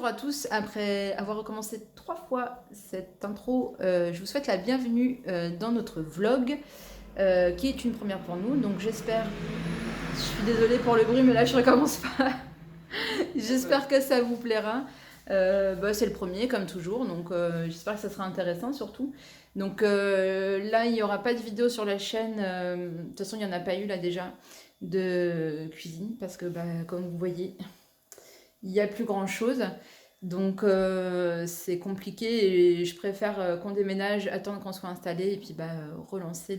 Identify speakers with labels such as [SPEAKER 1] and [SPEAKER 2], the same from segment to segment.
[SPEAKER 1] Bonjour à tous, après avoir recommencé 3 fois cette intro, je vous souhaite la bienvenue dans notre vlog, qui est une première pour nous, donc j'espère, je suis désolée pour le bruit mais là je recommence pas, j'espère que ça vous plaira. C'est le premier comme toujours, donc j'espère que ça sera intéressant surtout. Donc là il n'y aura pas de vidéo sur la chaîne, de toute façon il n'y en a pas eu là déjà, de cuisine, parce que comme vous voyez, il n'y a plus grand chose. Donc c'est compliqué et je préfère qu'on déménage, attendre qu'on soit installé et puis relancer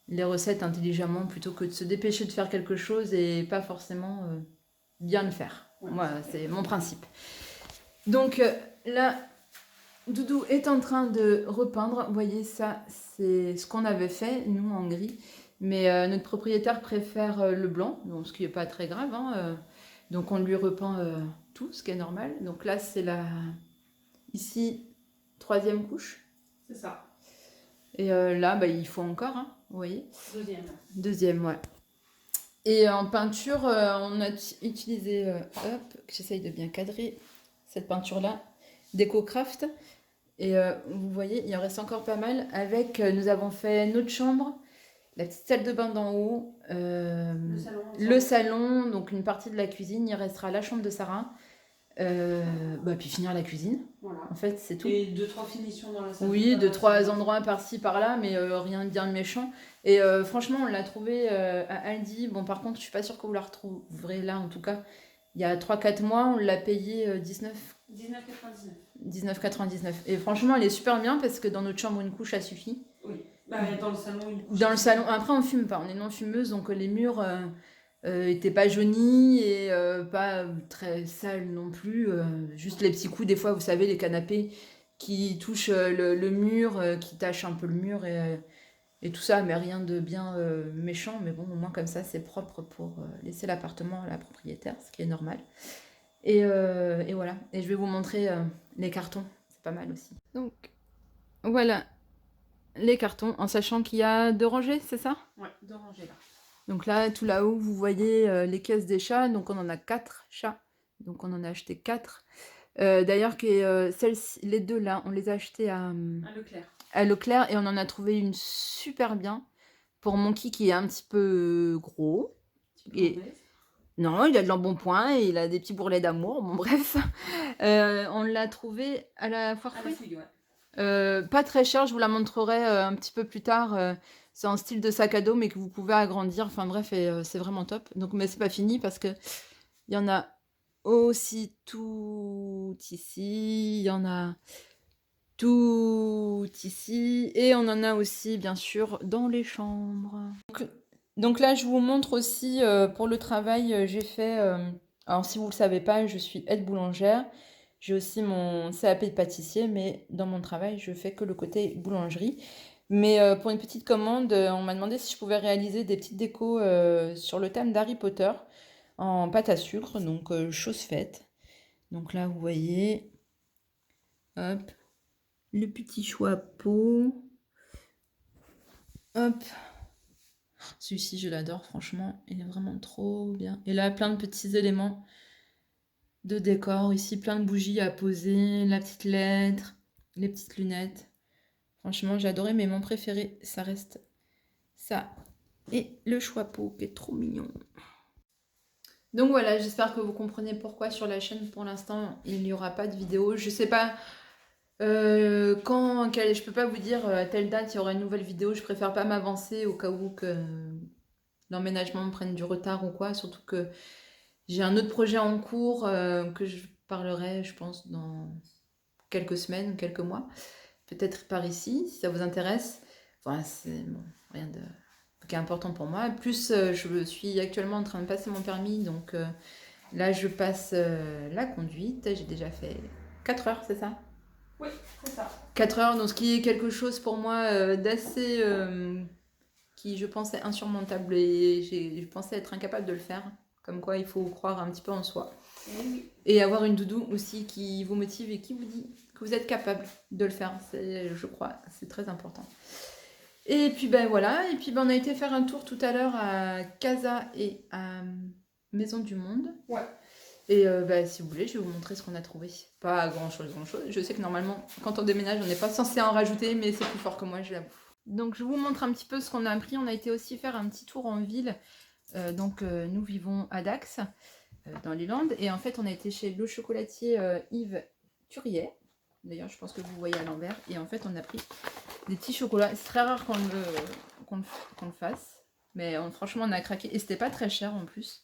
[SPEAKER 1] les recettes intelligemment plutôt que de se dépêcher de faire quelque chose et pas forcément bien le faire. Voilà, c'est mon principe. Donc là, Doudou est en train de repeindre. Vous voyez, ça, c'est ce qu'on avait fait, nous, en gris. Mais notre propriétaire préfère le blanc, donc, ce qui n'est pas très grave. Donc on lui repeint tout, ce qui est normal. Donc là, c'est ici, 3e couche.
[SPEAKER 2] C'est ça.
[SPEAKER 1] Et là, il faut encore, vous voyez.
[SPEAKER 2] 2e.
[SPEAKER 1] 2e, ouais. Et en peinture, on a utilisé, j'essaye de bien cadrer cette peinture-là, DecoCraft. Et vous voyez, il en reste encore pas mal. Nous avons fait notre chambre, la petite salle de bain d'en haut, le salon, donc une partie de la cuisine. Il restera la chambre de Sarah. Puis finir la cuisine.
[SPEAKER 2] Voilà.
[SPEAKER 1] En fait, c'est tout.
[SPEAKER 2] Et 2-3 finitions dans la salle.
[SPEAKER 1] Oui, 2-3 endroits par-ci, par-là, mais rien de bien méchant. Et franchement, on l'a trouvé à Aldi. Bon, par contre, je suis pas sûre que vous la retrouverez là, en tout cas. Il y a 3-4 mois, on l'a payé 19,99. Et franchement, elle est super bien parce que dans notre chambre, une couche, ça suffit.
[SPEAKER 2] Oui. Dans le salon, une couche.
[SPEAKER 1] Dans le salon, après, on fume pas. On est non-fumeuse, donc les murs étaient pas jaunis et pas très sales non plus. Juste les petits coups, des fois, vous savez, les canapés qui touchent le mur, qui tachent un peu le mur et tout ça, mais rien de bien méchant. Mais bon, au moins, comme ça, c'est propre pour laisser l'appartement à la propriétaire, ce qui est normal. Et voilà. Et je vais vous montrer les cartons. C'est pas mal aussi. Donc, voilà les cartons, en sachant qu'il y a 2 rangées, c'est ça?
[SPEAKER 2] Ouais, 2 rangées là.
[SPEAKER 1] Donc là, tout là-haut, vous voyez les caisses des chats. Donc on en a 4 chats. Donc on en a acheté 4. D'ailleurs, les 2 là, on les a achetés à
[SPEAKER 2] Leclerc.
[SPEAKER 1] À Leclerc et on en a trouvé une super bien pour Monkey qui est un petit peu gros. Et non, il a de l'embonpoint et il a des petits bourrelets d'amour. Bon, bref. On l'a trouvé à la foire Fouille. Pas très cher, je vous la montrerai un petit peu plus tard. C'est un style de sac à dos, mais que vous pouvez agrandir. Enfin bref, c'est vraiment top. Donc, mais c'est pas fini parce que il y en a aussi tout ici. Il y en a tout ici. Et on en a aussi, bien sûr, dans les chambres. Donc là, je vous montre aussi pour le travail, j'ai fait... alors, si vous ne le savez pas, je suis aide boulangère. J'ai aussi mon CAP de pâtissier, mais dans mon travail, je fais que le côté boulangerie. Mais pour une petite commande, on m'a demandé si je pouvais réaliser des petites décos sur le thème d'Harry Potter en pâte à sucre, donc chose faite. Donc là, vous voyez, hop, le petit chapeau, hop. Celui-ci, je l'adore, franchement, il est vraiment trop bien. Et là, plein de petits éléments de décor. Ici, plein de bougies à poser, la petite lettre, les petites lunettes. Franchement, j'ai adoré, mais mon préféré, ça reste ça. Et le chapeau qui est trop mignon. Donc voilà, j'espère que vous comprenez pourquoi sur la chaîne, pour l'instant, il n'y aura pas de vidéo. Je sais pas je peux pas vous dire à telle date il y aura une nouvelle vidéo. Je préfère pas m'avancer au cas où que l'emménagement me prenne du retard ou quoi. Surtout que j'ai un autre projet en cours que je parlerai, je pense, dans quelques semaines, quelques mois. Peut-être par ici, si ça vous intéresse. Voilà, c'est bon, rien de qui est important pour moi. Plus, je suis actuellement en train de passer mon permis, donc là, je passe la conduite. J'ai déjà fait 4 heures, c'est ça?
[SPEAKER 2] Oui, c'est ça.
[SPEAKER 1] 4 heures, donc ce qui est quelque chose pour moi d'assez... qui, je pense, est insurmontable et je pensais être incapable de le faire. Comme quoi, il faut croire un petit peu en soi. Et avoir une doudou aussi qui vous motive et qui vous dit que vous êtes capable de le faire. Je crois, c'est très important. Et puis voilà, et puis on a été faire un tour tout à l'heure à Casa et à Maison du Monde.
[SPEAKER 2] Ouais.
[SPEAKER 1] Et bah, si vous voulez, je vais vous montrer ce qu'on a trouvé. Pas grand chose. Je sais que normalement, quand on déménage, on n'est pas censé en rajouter, mais c'est plus fort que moi, je l'avoue. Donc je vous montre un petit peu ce qu'on a pris. On a été aussi faire un petit tour en ville. Nous vivons à Dax, dans les Landes. Et en fait, on a été chez le chocolatier Yves Turiet. D'ailleurs, je pense que vous voyez à l'envers. Et en fait, on a pris des petits chocolats. C'est très rare qu'on le fasse. Mais franchement, on a craqué. Et c'était pas très cher en plus.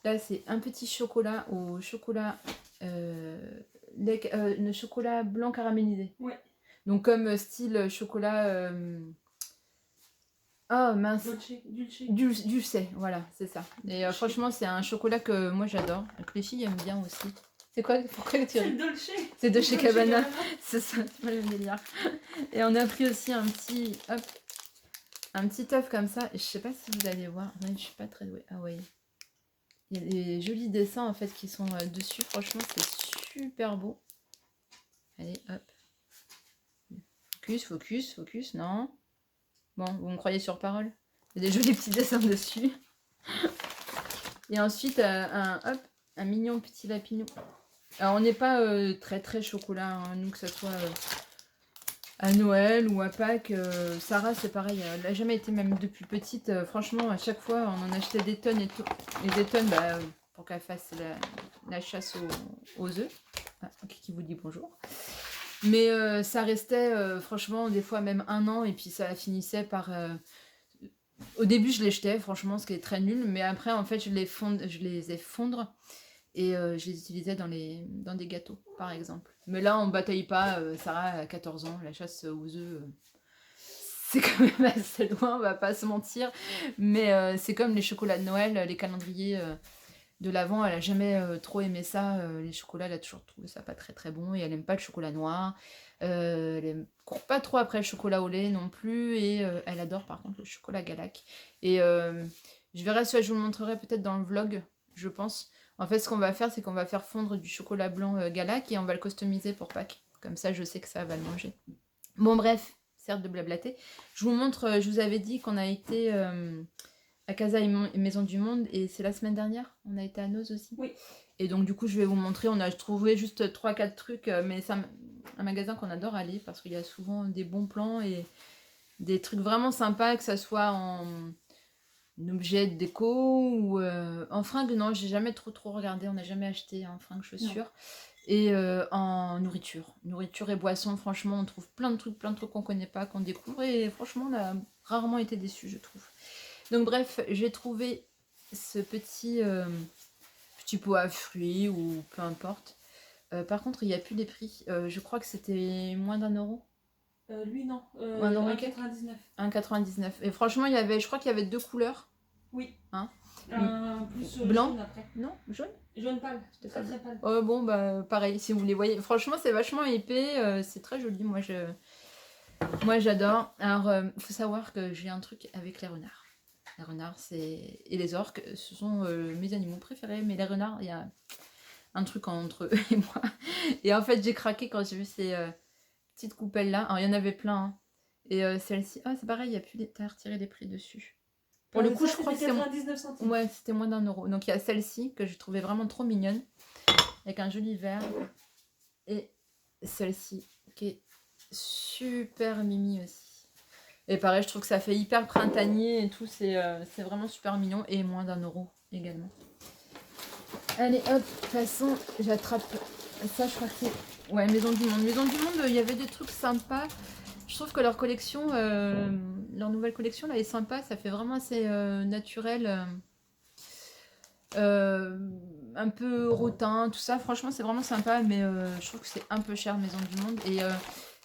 [SPEAKER 1] Là, c'est un petit chocolat au chocolat... le chocolat blanc caramélisé.
[SPEAKER 2] Ouais.
[SPEAKER 1] Donc comme style chocolat... Oh mince. Dulce, voilà, c'est ça. Et franchement, c'est un chocolat que moi j'adore. Que les filles aiment bien aussi. C'est quoi? Pourquoi tu
[SPEAKER 2] C'est Dolce.
[SPEAKER 1] C'est de chez Cabana. C'est ça, c'est pas le même délire. Et on a pris aussi un petit œuf comme ça. Et je sais pas si vous allez voir. Non, je suis pas très douée. Ah ouais. Il y a des jolis dessins en fait qui sont dessus. Franchement, c'est super beau. Allez, hop. Focus, non. Bon, vous me croyez sur parole? Il y a des jolis petits dessins dessus. Et ensuite, un mignon petit lapinou. Alors, on n'est pas très très chocolat, hein, nous, que ce soit à Noël ou à Pâques. Sarah, c'est pareil, elle n'a jamais été, même depuis petite. Franchement, à chaque fois, on en achetait des tonnes et tout. Et des tonnes, bah, pour qu'elle fasse la chasse aux œufs. Ah, qui vous dit bonjour. Mais ça restait, franchement, des fois même 1 an. Et puis, ça finissait par... Au début, je les jetais, franchement, ce qui est très nul. Mais après, en fait, je les ai fondre. Et je les utilisais dans des gâteaux, par exemple. Mais là, on ne bataille pas. Sarah a 14 ans, la chasse aux œufs, c'est quand même assez loin, on va pas se mentir. Mais c'est comme les chocolats de Noël, les calendriers de l'Avent, elle a jamais trop aimé ça. Les chocolats, elle a toujours trouvé ça pas très très bon. Et elle aime pas le chocolat noir. Elle court pas trop après le chocolat au lait non plus. Et elle adore par contre le chocolat Galac. Et je verrai, soit je vous le montrerai peut-être dans le vlog, je pense. En fait, ce qu'on va faire, c'est qu'on va faire fondre du chocolat blanc Galac et on va le customiser pour Pâques. Comme ça, je sais que ça va le manger. Bon, bref, certes de blablater. Je vous montre, je vous avais dit qu'on a été à Casa et Maison du Monde et c'est la semaine dernière. On a été à Noz aussi.
[SPEAKER 2] Oui.
[SPEAKER 1] Et donc, du coup, je vais vous montrer. On a trouvé juste 3-4 trucs, mais c'est un magasin qu'on adore aller parce qu'il y a souvent des bons plans et des trucs vraiment sympas, que ça soit en objet de déco ou en fringues. Non, j'ai jamais trop regardé, on n'a jamais acheté en fringues, chaussures. Et en nourriture et boissons, franchement, on trouve plein de trucs qu'on connaît pas, qu'on découvre, et franchement, on a rarement été déçus, je trouve. Donc bref, j'ai trouvé ce petit pot à fruits ou peu importe. Par contre, il n'y a plus des prix. Je crois que c'était moins d'€1.
[SPEAKER 2] Lui, non.
[SPEAKER 1] 1,99 1,99. Et franchement, je crois qu'il y avait 2 couleurs.
[SPEAKER 2] Oui.
[SPEAKER 1] Hein,
[SPEAKER 2] plus
[SPEAKER 1] blanc.
[SPEAKER 2] Jaune après.
[SPEAKER 1] Non, jaune.
[SPEAKER 2] Jaune pâle. C'était très très pâle.
[SPEAKER 1] Bon, bah pareil, si vous les voyez. Franchement, c'est vachement épais. C'est très joli. Moi, j'adore. Alors, faut savoir que j'ai un truc avec les renards. Les renards, et les orques, ce sont mes animaux préférés. Mais les renards, il y a un truc entre eux et moi. Et en fait, j'ai craqué quand j'ai vu ces petites coupelles là. Alors, il y en avait plein. Hein. Et celle-ci, c'est pareil, il n'y a plus à retirer les prix dessus. Pour le coup, je crois que c'était
[SPEAKER 2] 99 centimes.
[SPEAKER 1] Ouais, c'était moins d'€1. Donc, il y a celle-ci que j'ai trouvée vraiment trop mignonne. Avec un joli vert. Et celle-ci qui est super mimi aussi. Et pareil, je trouve que ça fait hyper printanier et tout. C'est vraiment super mignon. Et moins d'€1 également. Allez, hop, de toute façon, j'attrape ça. Je crois que c'est... Ouais, Maison du Monde. Maison du Monde, il y avait des trucs sympas. Je trouve que leur collection, leur nouvelle collection, là, est sympa. Ça fait vraiment assez naturel. Un peu rotin, tout ça. Franchement, c'est vraiment sympa. Mais je trouve que c'est un peu cher, Maison du Monde. Et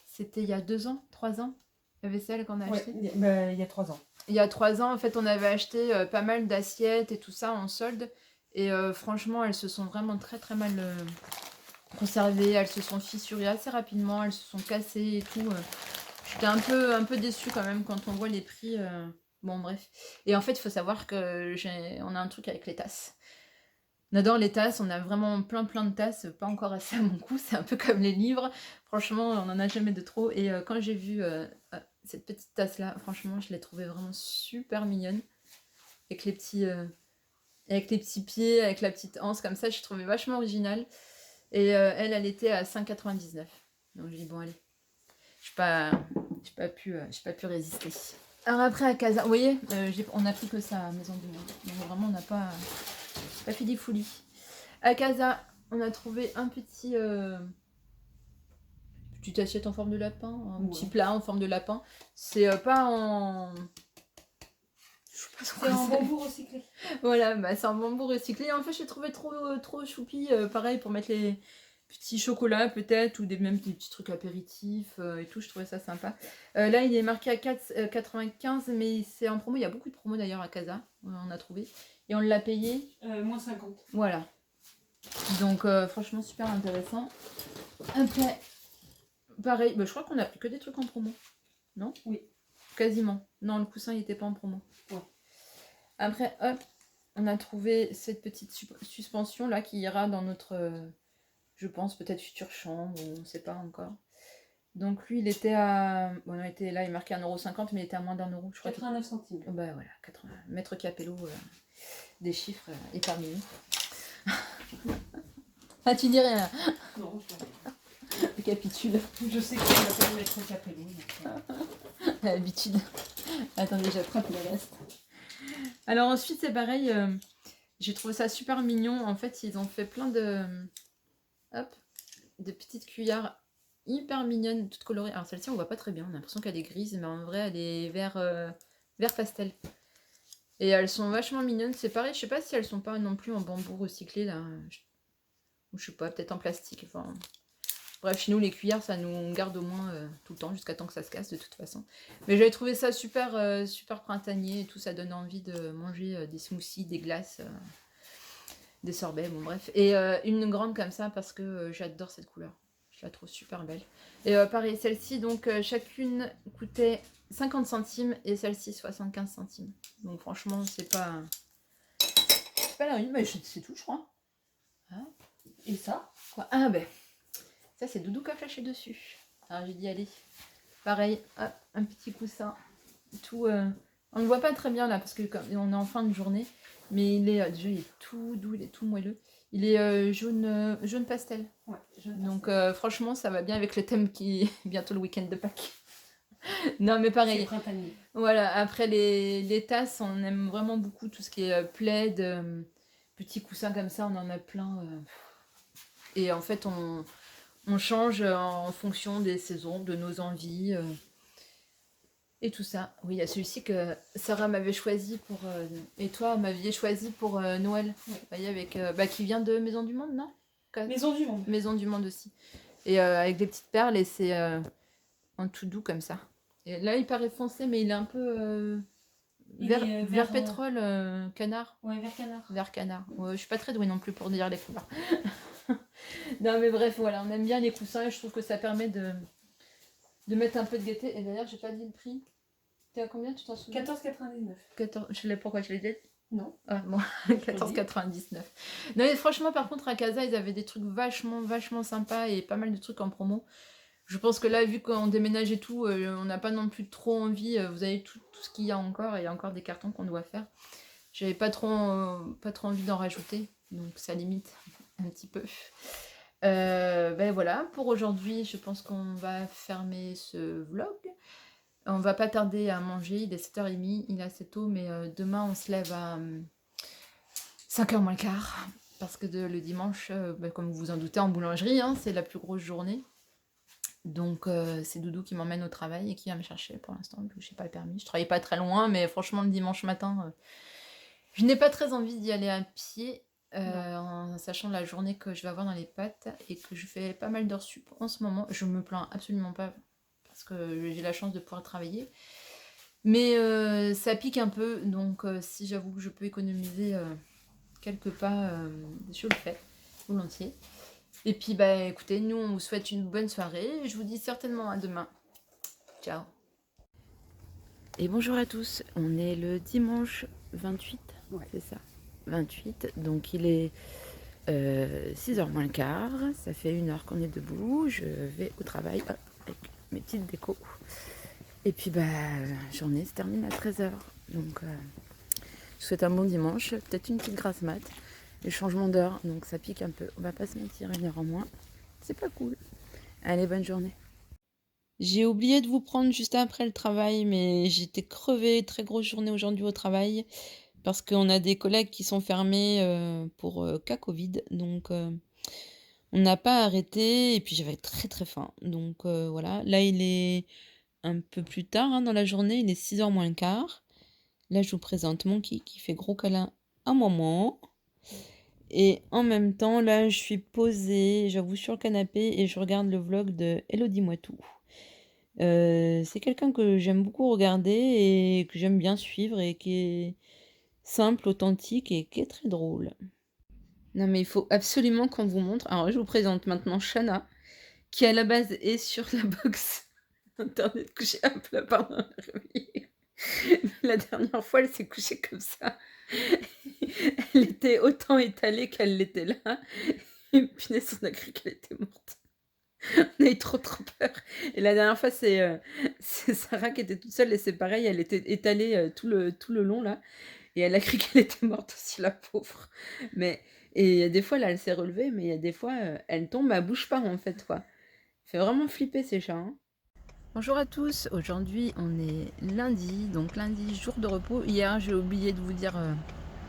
[SPEAKER 1] c'était il y a 2 ans, 3 ans. La vaisselle qu'on a acheté.
[SPEAKER 2] Il y a 3 ans.
[SPEAKER 1] Il y a 3 ans, en fait, on avait acheté pas mal d'assiettes et tout ça en solde. Et franchement, elles se sont vraiment très très mal conservées. Elles se sont fissurées assez rapidement. Elles se sont cassées et tout. J'étais un peu déçue quand même quand on voit les prix. Bon, bref. Et en fait, il faut savoir qu'on a un truc avec les tasses. On adore les tasses. On a vraiment plein de tasses. Pas encore assez à mon goût. C'est un peu comme les livres. Franchement, on n'en a jamais de trop. Et quand j'ai vu cette petite tasse-là, franchement, je l'ai trouvée vraiment super mignonne. Avec les petits avec les petits pieds, avec la petite anse comme ça, je trouvais vachement original. Et elle était à 5,99. Donc j'ai dit bon allez, j'ai pas pu résister. Alors après à Casa, vous voyez, on a pris que ça à Maison du Monde. Donc vraiment on n'a pas fait des folies. À Casa, on a trouvé un petite assiette en forme de lapin, un petit plat en forme de lapin. C'est pas en...
[SPEAKER 2] C'est en bambou recyclé.
[SPEAKER 1] Voilà, bah, c'est en bambou recyclé. En fait, j'ai trouvé trop choupi. Pareil, pour mettre les petits chocolats peut-être, ou même des petits trucs apéritifs et tout. Je trouvais ça sympa. Là, il est marqué à 4,95, mais c'est en promo. Il y a beaucoup de promos d'ailleurs à Casa. On a trouvé. Et on l'a payé.
[SPEAKER 2] Moins 50.
[SPEAKER 1] Voilà. Donc, franchement, super intéressant. Après, pareil, bah, je crois qu'on a pris que des trucs en promo. Non?
[SPEAKER 2] Oui.
[SPEAKER 1] Quasiment. Non, le coussin, il n'était pas en promo.
[SPEAKER 2] Ouais.
[SPEAKER 1] Après, hop, on a trouvé cette petite suspension là qui ira dans notre, je pense, peut-être future chambre, on ne sait pas encore. Donc lui, il était à... Bon, on était là, il marquait 1,50 €, mais il était à moins d'1 €. Je crois
[SPEAKER 2] 89 centimes.
[SPEAKER 1] Bah voilà, 80... Maître Capello, des chiffres épargnés. Ah, tu dis rien.
[SPEAKER 2] Non,
[SPEAKER 1] je capitule.
[SPEAKER 2] Je sais qu'il s'appelle Maître Capello.
[SPEAKER 1] L'habitude. Attendez, j'attrape le reste. Alors ensuite, c'est pareil, j'ai trouvé ça super mignon. En fait, ils ont fait plein de petites cuillères hyper mignonnes, toutes colorées. Alors celle-ci, on voit pas très bien, on a l'impression qu'elle est grise, mais en vrai, elle est vert pastel. Et elles sont vachement mignonnes. C'est pareil, je sais pas si elles sont pas non plus en bambou recyclé, là. Ou je sais pas, peut-être en plastique. Enfin, bref, chez nous, les cuillères, ça nous garde au moins tout le temps, jusqu'à temps que ça se casse, de toute façon. Mais j'avais trouvé ça super, super printanier et tout. Ça donne envie de manger des smoothies, des glaces, des sorbets, bon bref. Et une grande comme ça, parce que j'adore cette couleur. Je la trouve super belle. Et pareil, celle-ci, donc, chacune coûtait 50 centimes et celle-ci 75 centimes. Donc franchement, c'est pas la une, mais c'est tout, je crois.
[SPEAKER 2] Ah. Et ça
[SPEAKER 1] quoi. Ah ben... Ça, c'est Doudou qui a flashé dessus. Alors, j'ai dit, allez. Pareil, hop, un petit coussin. Tout, on ne voit pas très bien là, parce que on est en fin de journée. Mais déjà, il est tout doux, il est tout moelleux. Il est jaune pastel.
[SPEAKER 2] Ouais, jaune
[SPEAKER 1] donc,
[SPEAKER 2] pastel.
[SPEAKER 1] franchement, ça va bien avec le thème qui est bientôt le week-end de Pâques. Non, mais pareil.
[SPEAKER 2] C'est printanier.
[SPEAKER 1] Voilà, après les tasses, on aime vraiment beaucoup tout ce qui est plaid, petits coussins comme ça, on en a plein. Et en fait, on change en fonction des saisons, de nos envies. Et tout ça. Oui, il y a celui-ci que Sarah m'avait choisi pour... et toi, m'aviez choisi pour Noël.
[SPEAKER 2] Oui.
[SPEAKER 1] Vous voyez, avec, qui vient de Maison du Monde, non?
[SPEAKER 2] Maison du Monde.
[SPEAKER 1] Maison du Monde aussi. Et avec des petites perles, et c'est en tout doux comme ça. Et là, il paraît foncé, mais il est un peu... vert pétrole, canard.
[SPEAKER 2] Ouais, vert canard.
[SPEAKER 1] Vert canard. Ouais, je suis pas très douée non plus pour dire les couleurs. Non mais bref, voilà, on aime bien les coussins et je trouve que ça permet de mettre un peu de gaieté. Et d'ailleurs, j'ai pas dit le prix. T'es à combien, tu t'en souviens?
[SPEAKER 2] 14,99.
[SPEAKER 1] Pourquoi je l'ai dit?
[SPEAKER 2] Non.
[SPEAKER 1] Ah bon, 14,99. Non mais franchement, par contre, à Casa, ils avaient des trucs vachement sympas et pas mal de trucs en promo. Je pense que là, vu qu'on déménage et tout, on n'a pas non plus trop envie. Vous avez tout ce qu'il y a encore, et il y a encore des cartons qu'on doit faire. J'avais pas trop envie d'en rajouter, donc ça limite un petit peu. Ben voilà, pour aujourd'hui, je pense qu'on va fermer ce vlog. On va pas tarder à manger, il est 7h30, il est assez tôt, mais demain on se lève à 5h moins le quart. Parce que le dimanche, comme vous vous en doutez, en boulangerie, hein, c'est la plus grosse journée. Donc c'est Doudou qui m'emmène au travail et qui va me chercher pour l'instant, vu que je n'ai pas le permis. Je travaille pas très loin, mais franchement le dimanche matin, je n'ai pas très envie d'y aller à pied. En sachant la journée que je vais avoir dans les pattes et que je fais pas mal d'heures sup en ce moment. Je me plains absolument pas parce que j'ai la chance de pouvoir travailler, mais ça pique un peu, donc si j'avoue que je peux économiser quelques pas, je le fais volontiers. Et puis bah écoutez, nous on vous souhaite une bonne soirée et je vous dis certainement à demain. Ciao. Et bonjour à tous, on est le dimanche 28, ouais. C'est ça, 28, donc il est 6h moins le quart, ça fait 1 heure qu'on est debout, je vais au travail avec mes petites décos. Et puis bah la journée se termine à 13h, donc vous souhaite un bon dimanche, peut-être une petite grasse mat. Le changement d'heure, donc ça pique un peu. On va pas se mentir, 1 heure en moins. C'est pas cool. Allez, bonne journée. J'ai oublié de vous prendre juste après le travail, mais j'étais crevée, très grosse journée aujourd'hui au travail, parce qu'on a des collègues qui sont fermés pour cas Covid, donc on n'a pas arrêté, et puis j'avais très très faim, donc voilà. Là, il est un peu plus tard dans la journée, il est 6h moins le quart. Là, je vous présente mon qui fait gros câlin à maman. Et en même temps, là, je suis posée, j'avoue, sur le canapé et je regarde le vlog de Elodie Moitou. C'est quelqu'un que j'aime beaucoup regarder et que j'aime bien suivre et qui est simple, authentique et qui est très drôle. Non mais il faut absolument qu'on vous montre. Alors je vous présente maintenant Shana, qui à la base est sur la box internet couchée à plat, pardon, réveillée. La dernière fois, elle s'est couchée comme ça. Elle était autant étalée qu'elle l'était là. Et punaise, on a cru qu'elle était morte. On a eu trop peur. Et la dernière fois, c'est Sarah qui était toute seule et c'est pareil, elle était étalée tout le long là. Et elle a cru qu'elle était morte aussi, la pauvre. Mais, et il y a des fois, là, elle s'est relevée, mais il y a des fois, elle tombe, elle bouge pas en fait, quoi. Fait vraiment flipper ces chats. Hein. Bonjour à tous, aujourd'hui on est lundi, donc lundi, jour de repos. Hier, j'ai oublié de vous dire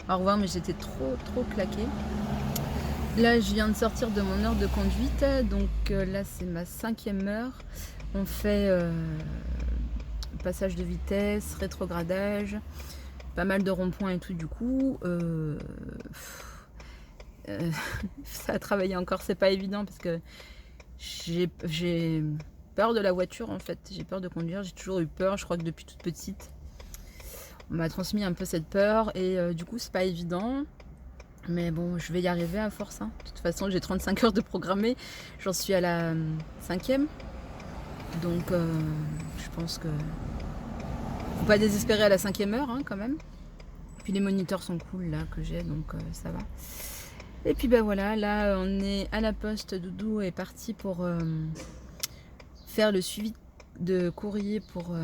[SPEAKER 1] au revoir, mais j'étais trop claquée. Là, je viens de sortir de mon heure de conduite, donc là, c'est ma 5e heure. On fait passage de vitesse, rétrogradage, pas mal de ronds-points et tout, du coup. Ça a travaillé encore, c'est pas évident parce que j'ai peur de la voiture en fait. J'ai peur de conduire, j'ai toujours eu peur, je crois que depuis toute petite. On m'a transmis un peu cette peur et du coup, c'est pas évident. Mais bon, je vais y arriver à force. Hein. De toute façon, j'ai 35 heures de programmé. J'en suis à la 5e. Donc, je pense que faut pas désespérer à la 5e heure hein, quand même. Puis les moniteurs sont cool là que j'ai, donc ça va. Et puis ben voilà, là on est à la poste. Doudou est parti pour faire le suivi de courrier pour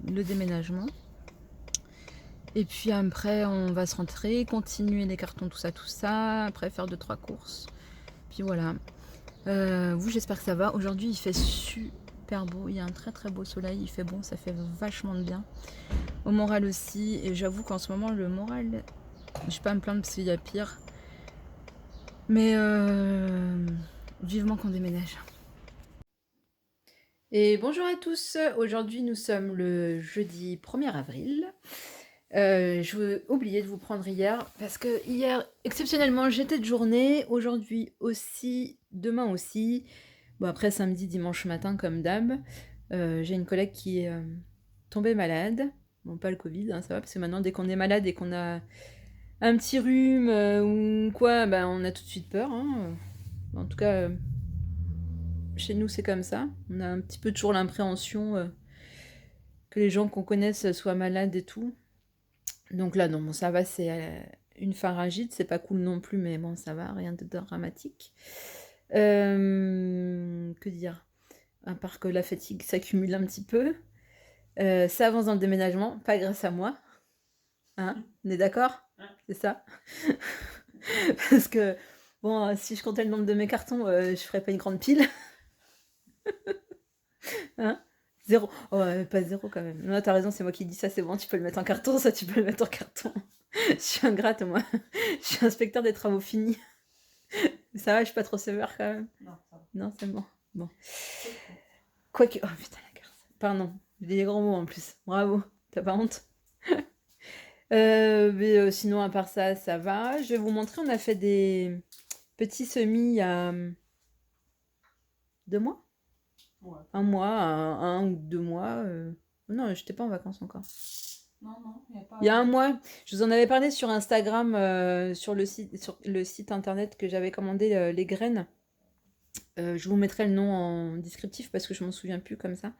[SPEAKER 1] le déménagement. Et puis après, on va se rentrer, continuer les cartons, tout ça. Après, faire 2-3 courses. Puis voilà. Vous, j'espère que ça va. Aujourd'hui, il fait super beau. Il y a un très beau soleil. Il fait bon, ça fait vachement de bien. Au moral aussi. Et j'avoue qu'en ce moment, le moral, je vais pas me plaindre parce qu'il y a pire. Mais vivement qu'on déménage. Et bonjour à tous. Aujourd'hui, nous sommes le jeudi 1er avril. Je oublié de vous prendre hier parce que hier exceptionnellement j'étais de journée, aujourd'hui aussi, demain aussi. Bon après samedi, dimanche matin comme d'hab. J'ai une collègue qui est tombée malade. Bon pas le Covid, hein, ça va parce que maintenant dès qu'on est malade et qu'on a un petit rhume ou quoi, ben on a tout de suite peur. Hein. En tout cas chez nous c'est comme ça. On a un petit peu toujours l'impréhension que les gens qu'on connaisse soient malades et tout. Donc là, non, bon, ça va, c'est une pharyngite, c'est pas cool non plus, mais bon, ça va, rien de dramatique. Que dire? À part que la fatigue s'accumule un petit peu. Ça avance dans le déménagement, pas grâce à moi. Hein? On est d'accord? C'est ça? Parce que, bon, si je comptais le nombre de mes cartons, je ferais pas une grande pile. Hein? 0. Oh, pas 0 quand même. Non, t'as raison, c'est moi qui dis ça, c'est bon, tu peux le mettre en carton, ça tu peux le mettre en carton. Je suis ingrate, moi. Je suis inspecteur des travaux finis. Ça va, je suis pas trop sévère quand même.
[SPEAKER 2] Non, ça va.
[SPEAKER 1] Non, c'est bon. Bon. Quoique. Oh putain, la garce. Pardon, j'ai des grands mots en plus. Bravo, t'as pas honte. Mais sinon, à part ça, ça va. Je vais vous montrer, on a fait des petits semis il y a 2 mois.
[SPEAKER 2] Ouais.
[SPEAKER 1] 1 mois, 1 ou 2 mois. Non, j'étais pas en vacances encore.
[SPEAKER 2] Non, il n'y a pas.
[SPEAKER 1] Il y a 1 mois, je vous en avais parlé sur Instagram, sur le site internet que j'avais commandé les graines. Je vous mettrai le nom en descriptif parce que je m'en souviens plus comme ça.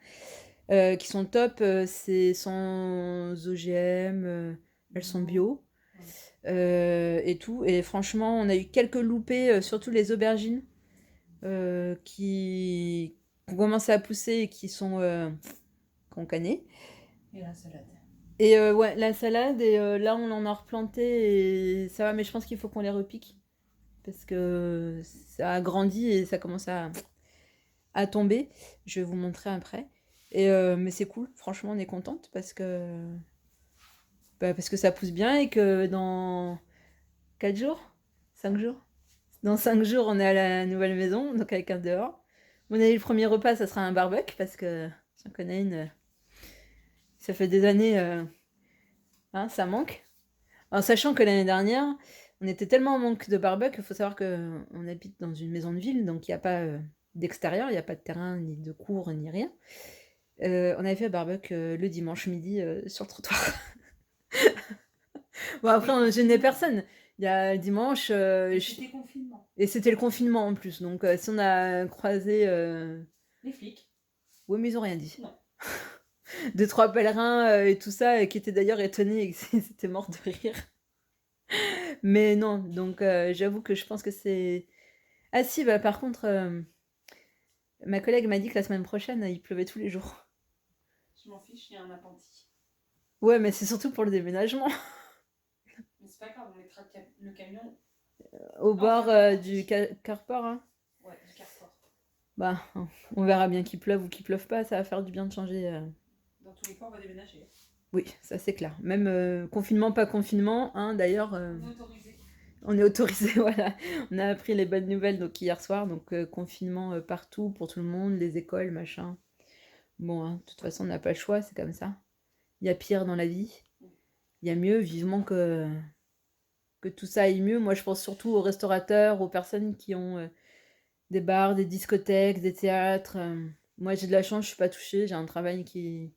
[SPEAKER 1] Qui sont top, c'est sans OGM, elles sont bio et tout. Et franchement, on a eu quelques loupés, surtout les aubergines qui ont commencé à pousser et qui sont cannées.
[SPEAKER 2] Et la salade.
[SPEAKER 1] Et ouais, la salade, et là, on en a replanté et ça va, mais je pense qu'il faut qu'on les repique parce que ça a grandi et ça commence à tomber. Je vais vous montrer après. Et mais c'est cool, franchement, on est contente parce que ça pousse bien et que dans 4 jours, 5 jours, dans 5 jours, on est à la nouvelle maison, donc avec un dehors. Mon avis, le premier repas, ça sera un barbecue parce que j'en connais une. Ça fait des années, hein, ça manque. En sachant que l'année dernière, on était tellement en manque de barbecue, il faut savoir qu'on habite dans une maison de ville, donc il n'y a pas d'extérieur, il n'y a pas de terrain, ni de cours, ni rien. On avait fait barbecue le dimanche midi sur le trottoir. Bon, après, on ne gênait personne. Il y a dimanche.
[SPEAKER 2] C'était confinement.
[SPEAKER 1] Et c'était le confinement en plus. Donc, si on a croisé.
[SPEAKER 2] Les flics.
[SPEAKER 1] Oui, mais ils n'ont rien dit.
[SPEAKER 2] Non.
[SPEAKER 1] Deux, trois pèlerins et tout ça, qui étaient d'ailleurs étonnés et qu'ils étaient morts de rire. Mais non, donc j'avoue que je pense que c'est. Ah si, bah par contre, ma collègue m'a dit que la semaine prochaine, il pleuvait tous les jours.
[SPEAKER 2] Je m'en fiche, il y a un appentis.
[SPEAKER 1] Ouais, mais c'est surtout pour le déménagement.
[SPEAKER 2] Mais c'est pas grave, on mettra le camion.
[SPEAKER 1] Au bord
[SPEAKER 2] enfin,
[SPEAKER 1] du carport, hein.
[SPEAKER 2] Ouais, du carport.
[SPEAKER 1] Bah, on verra bien qu'il pleuve ou qu'il pleuve pas, ça va faire du bien de changer.
[SPEAKER 2] Dans tous les cas, on va déménager.
[SPEAKER 1] Oui, ça c'est clair. Même confinement, pas confinement, hein, d'ailleurs.
[SPEAKER 2] On est autorisé.
[SPEAKER 1] On est autorisé, voilà. On a appris les bonnes nouvelles donc hier soir, donc confinement partout pour tout le monde, les écoles, machin. Bon, hein, de toute façon, on n'a pas le choix, c'est comme ça. Il y a pire dans la vie. Il y a mieux, vivement que tout ça aille mieux. Moi, je pense surtout aux restaurateurs, aux personnes qui ont des bars, des discothèques, des théâtres. Moi, j'ai de la chance, je suis pas touchée. J'ai un travail qui est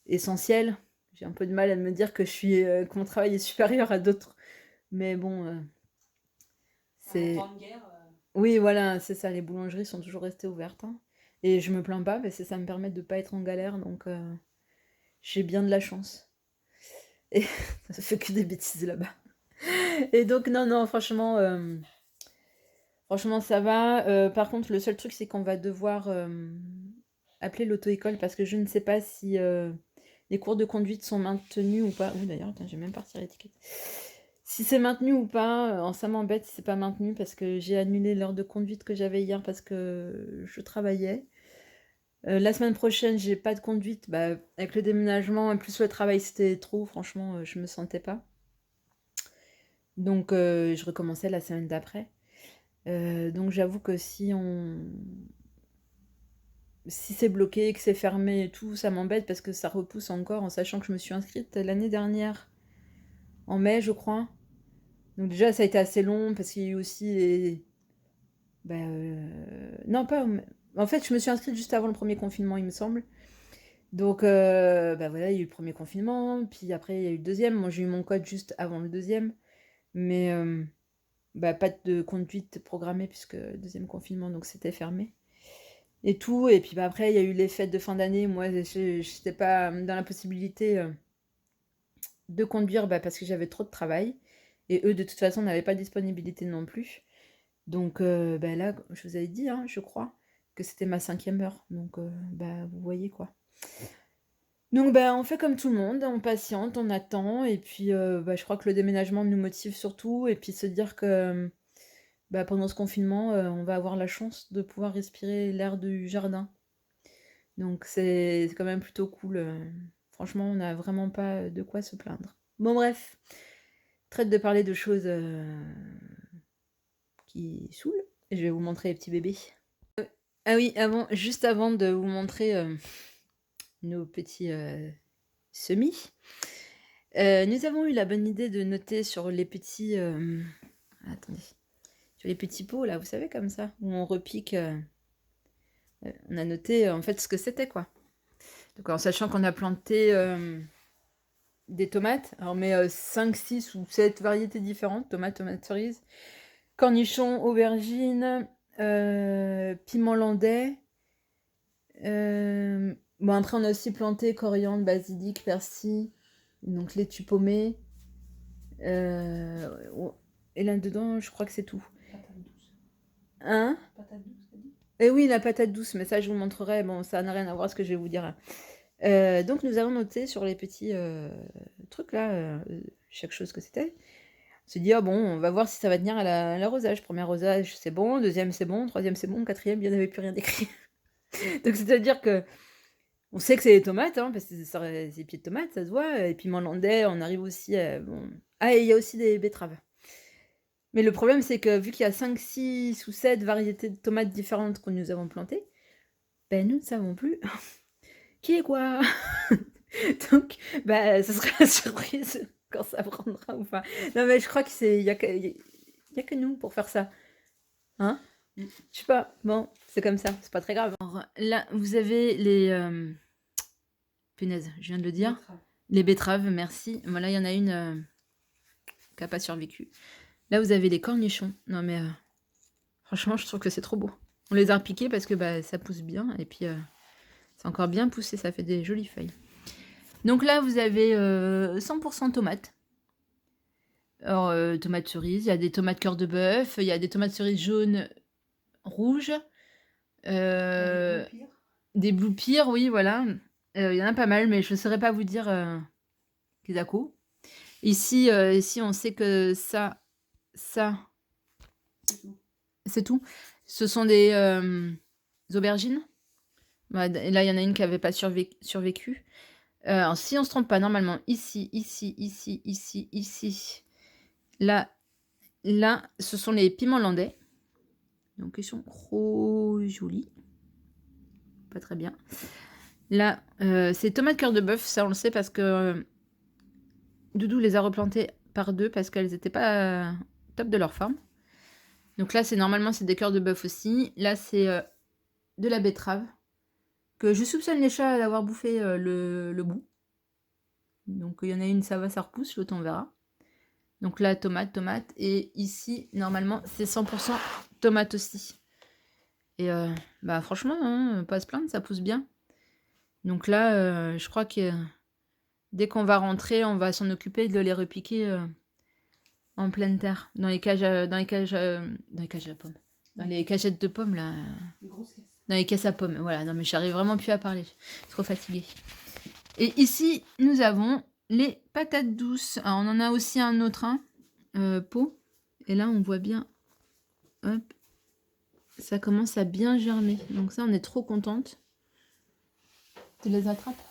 [SPEAKER 1] essentiel. J'ai un peu de mal à me dire que mon travail est supérieur à d'autres. Mais bon, c'est...
[SPEAKER 2] En temps de guerre.
[SPEAKER 1] Oui, voilà, c'est ça. Les boulangeries sont toujours restées ouvertes, hein. Et je me plains pas parce que ça me permet de pas être en galère. Donc, j'ai bien de la chance. Et ça fait que des bêtises là-bas. Et donc, non, non, franchement, ça va. Par contre, le seul truc, c'est qu'on va devoir appeler l'auto-école parce que je ne sais pas si les cours de conduite sont maintenus ou pas. Oui, d'ailleurs, attends, j'ai même pas retiré l'étiquette. Si c'est maintenu ou pas, ça m'embête si c'est pas maintenu parce que j'ai annulé l'heure de conduite que j'avais hier parce que je travaillais. La semaine prochaine, j'ai pas de conduite. Bah, avec le déménagement et plus le travail, c'était trop. Franchement, je me sentais pas. Donc, je recommençais la semaine d'après. Donc, j'avoue que si c'est bloqué, que c'est fermé et tout, ça m'embête parce que ça repousse encore en sachant que je me suis inscrite l'année dernière, en mai, je crois. Donc, déjà, ça a été assez long parce qu'il y a eu aussi les. Bah, non, pas. En fait, je me suis inscrite juste avant le premier confinement, il me semble. Donc, bah voilà, il y a eu le premier confinement, puis après, il y a eu le deuxième. Moi, j'ai eu mon code juste avant le deuxième. Mais bah, pas de conduite programmée puisque le deuxième confinement, donc c'était fermé. Et tout. Et puis bah, après, il y a eu les fêtes de fin d'année. Moi, je n'étais pas dans la possibilité de conduire bah, parce que j'avais trop de travail. Et eux, de toute façon, n'avaient pas de disponibilité non plus. Donc bah, là, je vous avais dit, hein, je crois, que c'était ma 5e heure. Donc bah, vous voyez quoi. Donc bah, on fait comme tout le monde, on patiente, on attend. Et puis bah, je crois que le déménagement nous motive surtout. Et puis se dire que bah, pendant ce confinement, on va avoir la chance de pouvoir respirer l'air du jardin. Donc c'est quand même plutôt cool. Franchement, on n'a vraiment pas de quoi se plaindre. Bon bref, traite de parler de choses qui saoulent. Et je vais vous montrer les petits bébés. Ah oui, juste avant de vous montrer nos petits semis, nous avons eu la bonne idée de noter sur les petits... attendez. Sur les petits pots, là, vous savez, comme ça, où on repique... on a noté en fait ce que c'était, quoi. Donc en sachant qu'on a planté des tomates, alors on met 5, 6 ou 7 variétés différentes, tomates cerises, cornichons, aubergines, piment landais. Bon, après on a aussi planté coriandre, basilic, persil, donc laitue paumée. Et là-dedans, je crois que c'est tout.
[SPEAKER 2] Patate douce.
[SPEAKER 1] Hein?
[SPEAKER 2] Patate douce, t'as dit?
[SPEAKER 1] Et oui, la patate douce, mais ça je vous montrerai. Bon, ça n'a rien à voir avec ce que je vais vous dire. Donc nous avons noté sur les petits trucs là, chaque chose que c'était. On s'est dit, ah bon, on va voir si ça va tenir à l'arrosage. Premier arrosage, c'est bon. Deuxième, c'est bon. Troisième, c'est bon. Quatrième, il n'y en avait plus rien d'écrit. Donc c'est-à-dire que on sait que c'est des tomates, hein, parce que c'est des pieds de tomates, ça se voit. Et puis landais, on arrive aussi à... Bon. Ah, et il y a aussi des betteraves. Mais le problème, c'est que vu qu'il y a 5, 6 ou 7 variétés de tomates différentes que nous avons plantées, ben nous ne savons plus qui est quoi. Donc, bah, ce sera la surprise quand ça prendra ou pas. Non, mais je crois que il y a que nous pour faire ça. Hein? Je sais pas. Bon, c'est comme ça, c'est pas très grave. Alors, là, vous avez les... Punaise, je viens de le dire. Les betteraves, merci. Voilà, il y en a une qui n'a pas survécu. Là, vous avez les cornichons. Non, mais franchement, je trouve que c'est trop beau. On les a repiqués parce que bah, ça pousse bien. Et puis, c'est encore bien poussé. Ça fait des jolies feuilles. Donc là, vous avez 100% tomates. Alors, tomates cerises. Il y a des tomates cœur de bœuf. Il y a des tomates cerises jaunes, rouges. Des blue pears, oui, voilà. Il y en a pas mal, mais je ne saurais pas vous dire qu'ils à coup. Ici, on sait que ça, c'est tout. Ce sont des aubergines. Là, il y en a une qui n'avait pas survécu. Alors, si on se trompe pas, normalement, ici. Là, ce sont les piments landais. Donc, ils sont trop jolis. Pas très bien. Là, c'est tomates cœur de bœuf. Ça, on le sait parce que Doudou les a replantées par deux parce qu'elles n'étaient pas top de leur forme. Donc là, normalement, c'est des cœurs de bœuf aussi. Là, c'est de la betterave. Que je soupçonne les chats d'avoir bouffé le bout. Donc il y en a une, ça va, ça repousse, l'autre on verra. Donc là, tomate. Et ici, normalement, c'est 100% tomate aussi. Et bah franchement, hein, pas à se plaindre, ça pousse bien. Donc là, je crois que dès qu'on va rentrer, on va s'en occuper de les repiquer en pleine terre. Dans les cages à pommes. Dans les cagettes de pommes, là. Dans les caisses à pommes, voilà. Non mais j'arrive vraiment plus à parler. Je suis trop fatiguée. Et ici, nous avons les patates douces. Alors, on en a aussi un autre, pot. Et là, on voit bien, hop, ça commence à bien germer. Donc ça, on est trop contente. Tu les attrapes?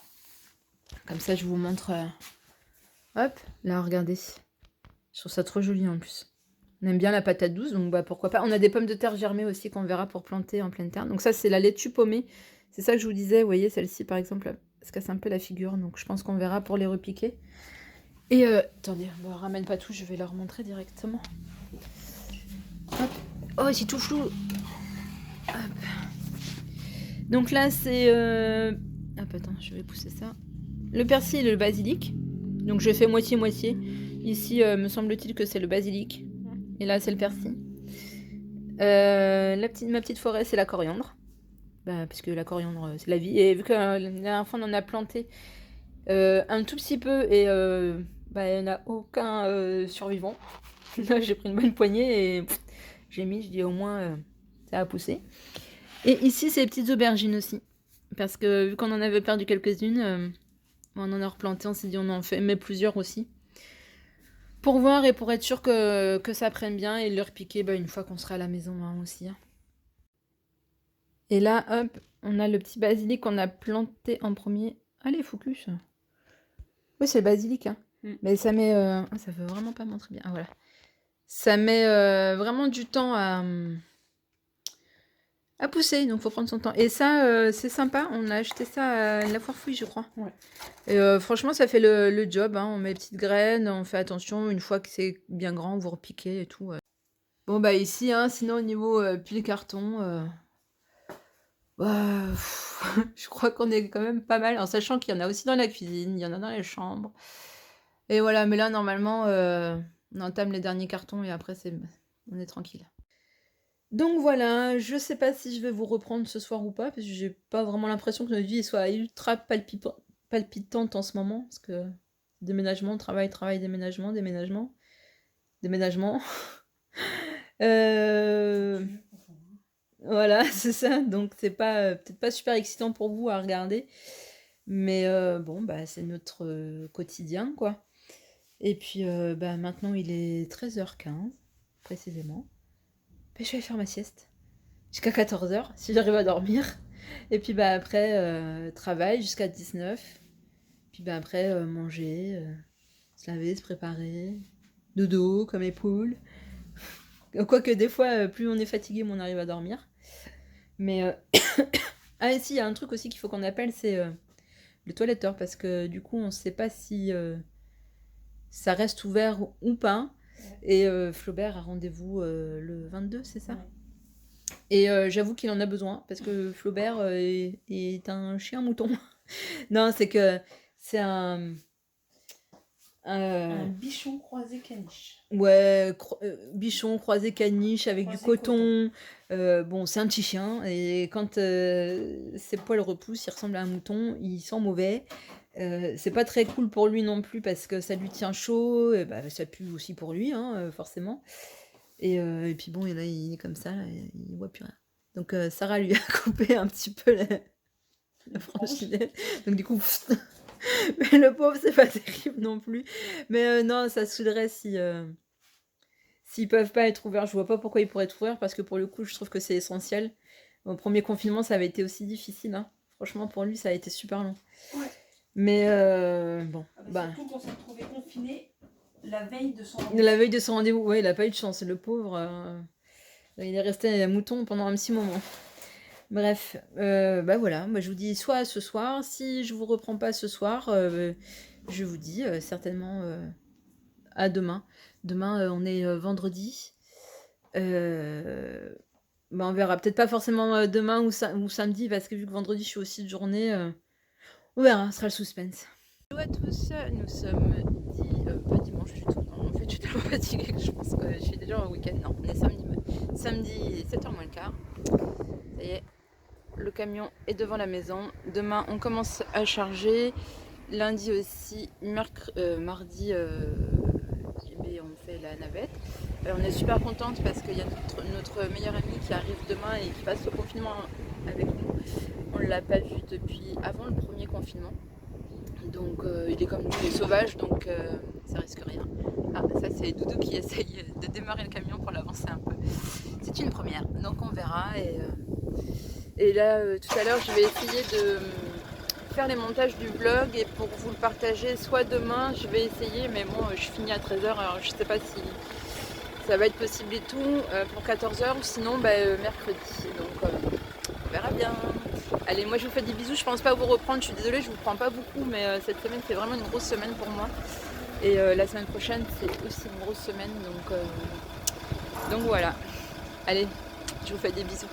[SPEAKER 1] Comme ça, je vous montre. Hop, là, regardez. Je trouve ça trop joli en plus. On aime bien la patate douce, donc bah, pourquoi pas. On a des pommes de terre germées aussi qu'on verra pour planter en pleine terre. Donc ça, c'est la laitue paumée. C'est ça que je vous disais. Vous voyez, celle-ci, par exemple, elle se casse un peu la figure. Donc je pense qu'on verra pour les repiquer. Et attendez, on ne ramène pas tout, je vais leur montrer directement. Hop. Oh, c'est tout flou. Hop. Donc là, c'est... Hop, attends, je vais pousser ça. Le persil et le basilic. Donc je fais moitié-moitié. Ici, me semble-t-il que c'est le basilic. Et là, c'est le persil. Ma petite forêt, c'est la coriandre. Bah, parce que la coriandre, c'est la vie. Et vu que la dernière fois, on en a planté un tout petit peu et bah, il n'y en a aucun survivant. Là, j'ai pris une bonne poignée et j'ai mis, je dis au moins, ça a poussé. Et ici, c'est les petites aubergines aussi. Parce que vu qu'on en avait perdu quelques-unes, on en a replanté, on s'est dit on en fait, mais plusieurs aussi. Pour voir et pour être sûr que ça prenne bien et le repiquer bah, une fois qu'on sera à la maison hein, aussi. Hein. Et là, hop, on a le petit basilic qu'on a planté en premier. Allez, focus. Oui, c'est le basilic. Hein. Mais ça met... ça veut vraiment pas montrer bien. Ah, voilà. Ça met vraiment du temps à pousser, donc faut prendre son temps. Et ça, c'est sympa. On a acheté ça à la foire fouille, je crois. Ouais. Et franchement, ça fait le job. Hein. On met les petites graines, on fait attention. Une fois que c'est bien grand, vous repiquez et tout. Bon, bah ici, hein, sinon au niveau pile carton... Bah, je crois qu'on est quand même pas mal, en sachant qu'il y en a aussi dans la cuisine, il y en a dans les chambres. Et voilà, mais là, normalement, on entame les derniers cartons et après, on est tranquille. Donc voilà, je sais pas si je vais vous reprendre ce soir ou pas, parce que j'ai pas vraiment l'impression que notre vie soit ultra palpitante en ce moment, parce que déménagement, travail, déménagement. Voilà, c'est ça. Donc c'est pas peut-être pas super excitant pour vous à regarder. Mais bon, bah, c'est notre quotidien, quoi. Et puis, bah, maintenant, il est 13h15, précisément. Bah, je vais faire ma sieste. Jusqu'à 14h, si j'arrive à dormir. Et puis, bah, après, travail jusqu'à 19. Puis, bah, après, manger, se laver, se préparer. Dodo, comme les poules. Quoique, des fois, plus on est fatigué, moins on arrive à dormir. Mais, ah, et si, il y a un truc aussi qu'il faut qu'on appelle, c'est le toiletteur. Parce que, du coup, on ne sait pas si ça reste ouvert ou pas. Et Flaubert a rendez-vous le 22, c'est ça?
[SPEAKER 2] Ouais.
[SPEAKER 1] Et j'avoue qu'il en a besoin, parce que Flaubert est un chien mouton. Non, c'est que c'est un...
[SPEAKER 2] Un bichon croisé caniche.
[SPEAKER 1] Ouais, bichon croisé caniche avec du
[SPEAKER 2] Croisé
[SPEAKER 1] coton. Bon, c'est un petit chien, et quand ses poils repoussent, il ressemble à un mouton, il sent mauvais. C'est pas très cool pour lui non plus, parce que ça lui tient chaud, et bah, ça pue aussi pour lui, hein, forcément. Et puis bon, là, il est comme ça, là, il voit plus rien. Donc Sarah lui a coupé un petit peu la franchise. Donc du coup, mais le pauvre, c'est pas terrible non plus. Mais non, ça saoulerait si s'ils peuvent pas être ouverts. Je vois pas pourquoi ils pourraient être ouverts, parce que pour le coup, je trouve que c'est essentiel. Au premier confinement, ça avait été aussi difficile, hein. Franchement, pour lui, ça a été super long.
[SPEAKER 2] Ouais.
[SPEAKER 1] Mais bon, bah,
[SPEAKER 2] Surtout qu'on s'est retrouvé confiné la veille de son
[SPEAKER 1] la veille de son rendez-vous, ouais, il a pas eu de chance, le pauvre. Il est resté à mouton pendant un petit moment. Bref, bah voilà, moi je vous dis soit ce soir, si je vous reprends pas ce soir, je vous dis certainement à demain. Demain, on est vendredi. Bah, on verra, peut-être pas forcément demain ou samedi, parce que vu que vendredi je suis aussi de journée, on verra, ce sera le suspense. Hello à tous, nous sommes pas dimanche du tout, non, en fait je suis tellement fatiguée que je pense que je suis déjà en week-end. Non, on est samedi 7h moins le quart. Ça y est, le camion est devant la maison. Demain on commence à charger, lundi aussi, mardi on fait la navette. On est super contente parce qu'il y a notre meilleure amie qui arrive demain et qui passe le confinement avec nous. On ne l'a pas vu depuis avant le premier confinement. Donc il est comme nous, il est sauvage, donc ça risque rien. Ah, ça c'est Doudou qui essaye de démarrer le camion pour l'avancer un peu. C'est une première, donc on verra. Et là, tout à l'heure, je vais essayer de faire les montages du vlog et pour vous le partager, soit demain, je vais essayer, mais bon, je finis à 13h, alors je sais pas si ça va être possible et tout, pour 14h, sinon mercredi. Donc on verra bien. Allez, moi je vous fais des bisous, je pense pas vous reprendre, je suis désolée, je vous prends pas beaucoup, mais cette semaine c'est vraiment une grosse semaine pour moi. Et la semaine prochaine c'est aussi une grosse semaine, donc voilà. Allez, je vous fais des bisous.